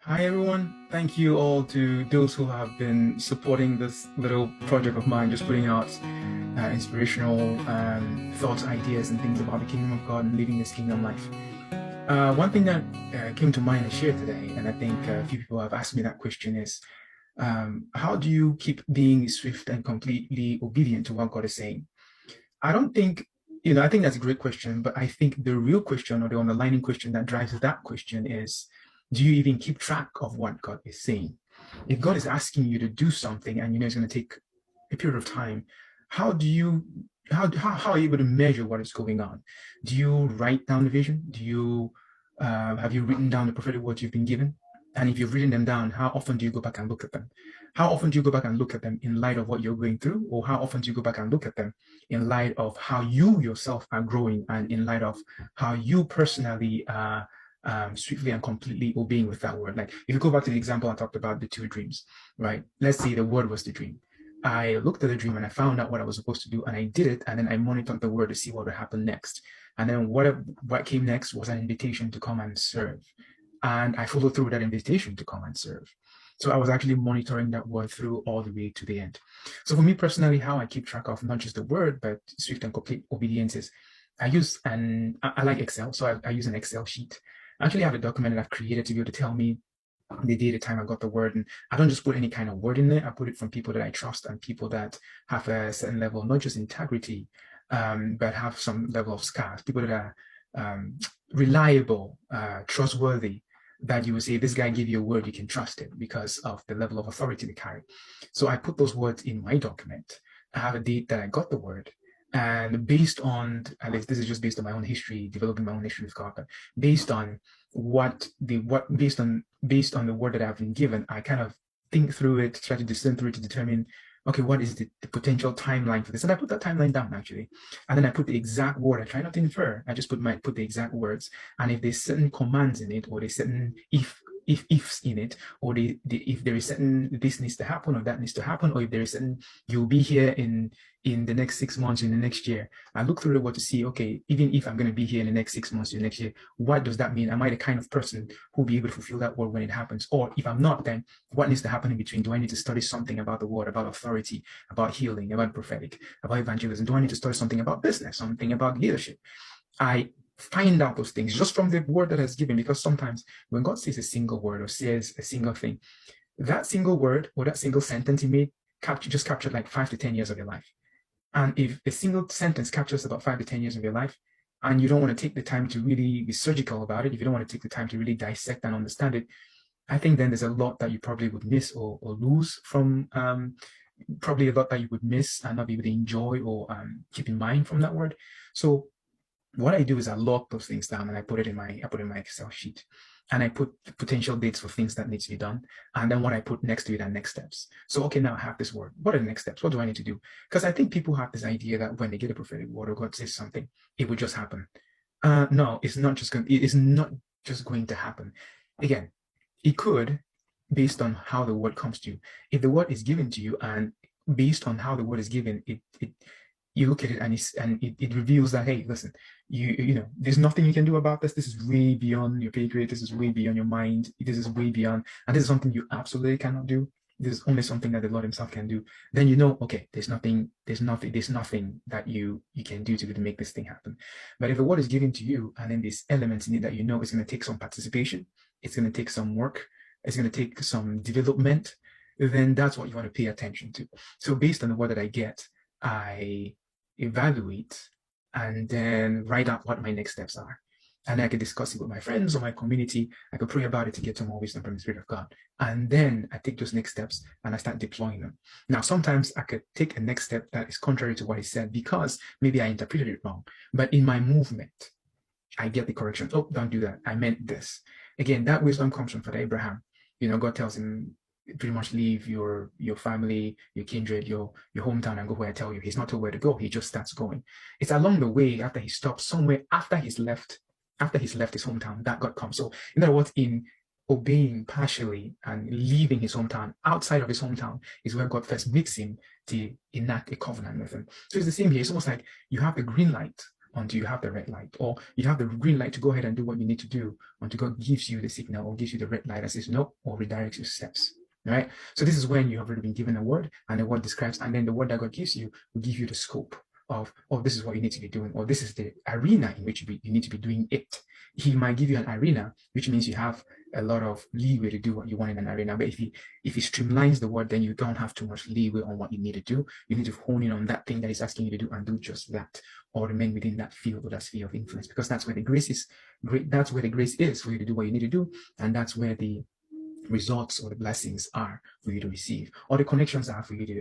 Hi, everyone. Thank you all to those who have been supporting this little project of mine, just putting out inspirational thoughts, ideas, and things about the kingdom of God and living this kingdom life. One thing that came to mind to share today, and I think a few people have asked me that question is, how do you keep being swift and completely obedient to what God is saying? I don't think, I think that's a great question, but I think the real question or the underlying question that drives that question is, do you even keep track of what God is saying? If God is asking you to do something and you know it's going to take a period of time, how do you how are you able to measure what is going on? Do you write down the vision? Do you have you written down the prophetic words you've been given? And if you've written them down, how often do you go back and look at them? How often do you go back and look at them in light of what you're going through? Or how often do you go back and look at them in light of how you yourself are growing and in light of how you personally are swiftly and completely obeying with that word? Like if you go back to the example I talked about the two dreams, right? Let's say the word was the dream. I looked at the dream and I found out what I was supposed to do and I did it, and then I monitored the word to see what would happen next. And then what came next was an invitation to come and serve. And I followed through with that invitation to come and serve. So I was actually monitoring that word through all the way to the end. So for me personally, how I keep track of not just the word, but swift and complete obedience is I like Excel. So I use an Excel sheet. I actually have a document that I've created to be able to tell me the day, the time I got the word. And I don't just put any kind of word in there. I put it from people that I trust and people that have a certain level, not just integrity, but have some level of scars, people that are reliable, trustworthy, that you will say, this guy gave you a word, you can trust it because of the level of authority they carry. So I put those words in my document. I have a date that I got the word. And based on, at least this is just based on my own history, developing my own history with God, but based on based on the word that I've been given, I kind of think through it, try to discern through it to determine, okay, what is the potential timeline for this? And I put that timeline down actually. And then I put the exact word. I try not to infer. I just put the exact words. And if there's certain commands in it, or there's certain ifs in it, or if there is certain this needs to happen or that needs to happen, or if there is certain you'll be here in the next 6 months, in the next year, I look through the word to see, okay, even if I'm going to be here in the next 6 months, in the next year, what does that mean? Am I the kind of person who'll be able to fulfill that word when it happens? Or if I'm not, then what needs to happen in between? Do I need to study something about the word, about authority, about healing, about prophetic, about evangelism? Do I need to study something about business, something about leadership? I find out those things just from the word that is given, because sometimes when God says a single word or says a single thing, that single word or that single sentence, it may just capture like 5 to 10 years of your life. And if a single sentence captures about 5 to 10 years of your life, and you don't want to take the time to really be surgical about it, if you don't want to take the time to really dissect and understand it, I think then there's a lot that you probably would miss or lose from, probably a lot that you would miss and not be able to enjoy or keep in mind from that word. So what I do is I log those things down and I put it in my Excel sheet, and I put potential dates for things that need to be done, and then what I put next to it are next steps. So okay, now I have this word. What are the next steps? What do I need to do? Because I think people have this idea that when they get a prophetic word or God says something, it will just happen. No, it's not just going. It is not just going to happen. Again, it could, based on how the word comes to you. If the word is given to you and based on how the word is given, it you look at it and it reveals that, hey, listen, you know, there's nothing you can do about this. This is way beyond your pay grade. This is way beyond your mind. This is way beyond, and this is something you absolutely cannot do. This is only something that the Lord Himself can do. Then you know, okay, there's nothing that you can do to make this thing happen. But if the word is given to you, and then there's elements in it that you know it's going to take some participation, it's going to take some work, it's going to take some development, then that's what you want to pay attention to. So based on the word that I get, I evaluate and then write out what my next steps are. And I can discuss it with my friends or my community. I could pray about it to get some more wisdom from the Spirit of God. And then I take those next steps and I start deploying them. Now, sometimes I could take a next step that is contrary to what he said because maybe I interpreted it wrong. But in my movement, I get the correction. Oh, don't do that. I meant this. Again, that wisdom comes from Father Abraham. You know, God tells him, pretty much leave your family, your kindred, your hometown, and go where I tell you. He's not told where to go. He just starts going. It's along the way, after he stops somewhere, after he's left his hometown, that God comes. So in other words, in obeying partially and leaving his hometown, outside of his hometown is where God first meets him to enact a covenant with him. So it's the same here. It's almost like you have a green light until you have the red light, or you have the green light to go ahead and do what you need to do until God gives you the signal or gives you the red light that says no, or redirects your steps. Right? So this is when you have already been given a word, and the word describes, and then the word that God gives you will give you the scope of, oh, this is what you need to be doing, or this is the arena in which you need to be doing it. He might give you an arena, which means you have a lot of leeway to do what you want in an arena. But if he streamlines the word, then you don't have too much leeway on what you need to do. You need to hone in on that thing that he's asking you to do and do just that, or remain within that field or that sphere of influence, because that's where the grace is. That's where the grace is for you to do what you need to do, and that's where the results or the blessings are for you to receive, or the connections are for you to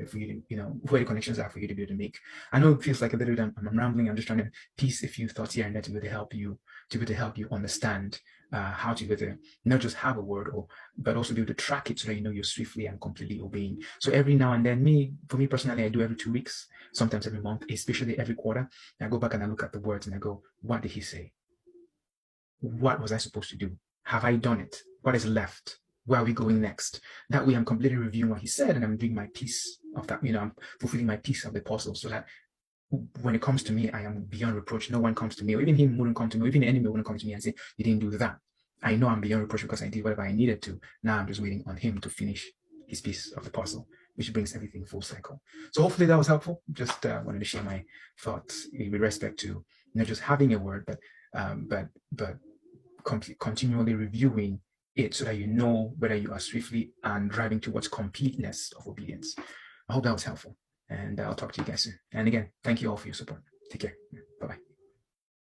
where the connections are for you to be able to make. I know it feels like a little bit I'm rambling. I'm just trying to piece a few thoughts here and there to be able to help you understand how to be able to not just have a word, but also be able to track it so that you know you're swiftly and completely obeying. So every now and then, for me personally, I do every 2 weeks, sometimes every month, especially every quarter. I go back and I look at the words and I go, what did he say? What was I supposed to do? Have I done it? What is left? Where are we going next? That way I'm completely reviewing what he said, and I'm doing my piece of that, I'm fulfilling my piece of the puzzle, so that when it comes to me, I am beyond reproach. No one comes to me, or even him wouldn't come to me, or even the enemy wouldn't come to me and say, you didn't do that. I know I'm beyond reproach because I did whatever I needed to. Now I'm just waiting on him to finish his piece of the puzzle, which brings everything full cycle. So hopefully that was helpful. Just wanted to share my thoughts with respect to not just having a word, but continually reviewing it so that you know whether you are swiftly and driving towards completeness of obedience. I hope that was helpful, and I'll talk to you guys soon. And again, thank you all for your support. Take care. Bye-bye.